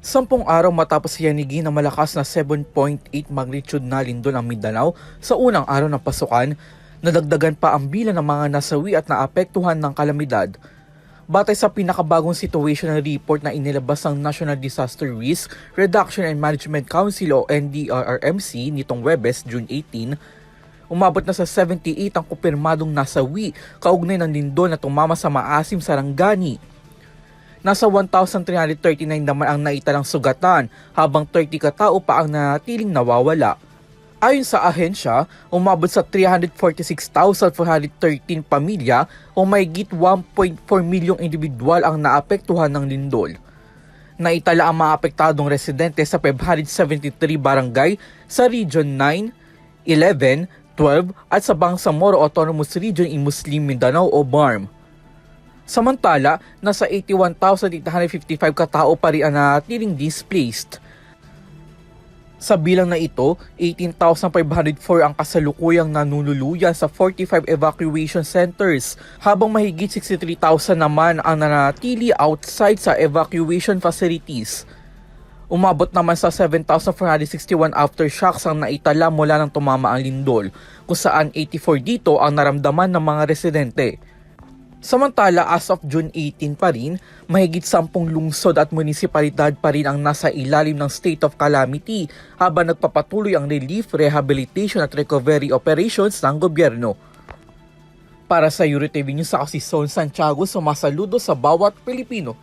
Sampung araw matapos yanigin ng malakas na 7.8 magnitude na lindol ang Mindanao sa unang araw ng pasukan, nadagdagan pa ang bilang ng mga nasawi at naapektuhan ng kalamidad. Batay sa pinakabagong situational report na inilabas ng National Disaster Risk Reduction and Management Council o NDRRMC nitong Huwebes, June 18, umabot na sa 78 ang kumpirmadong nasawi kaugnay ng lindol na tumama sa Maasim, Sarangani. Nasa 1,339 naman ang naitalang sugatan habang 30 katao pa ang nanatiling nawawala. Ayon sa ahensya, umabot sa 346,413 pamilya o mahigit 1.4 milyong individual ang naapektuhan ng lindol. Naitala ang mga apektadong residente sa 573 barangay sa Region 9, 11, 12 at sa Bangsamoro Autonomous Region in Muslim Mindanao o BARM. Samantala, nasa 81,855 katao pa rin ang nanatiling displaced. Sa bilang na ito, 18,504 ang kasalukuyang nanunuluyan sa 45 evacuation centers, habang mahigit 63,000 naman ang nanatili outside sa evacuation facilities. Umabot naman sa 7,461 aftershocks ang naitala mula nang tumama ang lindol, kung saan 84 dito ang naramdaman ng mga residente. Samantala, as of June 18 pa rin, mahigit 10 lungsod at munisipalidad pa rin ang nasa ilalim ng state of calamity habang nagpapatuloy ang relief, rehabilitation at recovery operations ng gobyerno. Para sa EuroTV News, ako si Son Santiago, sumasaludo sa bawat Pilipino.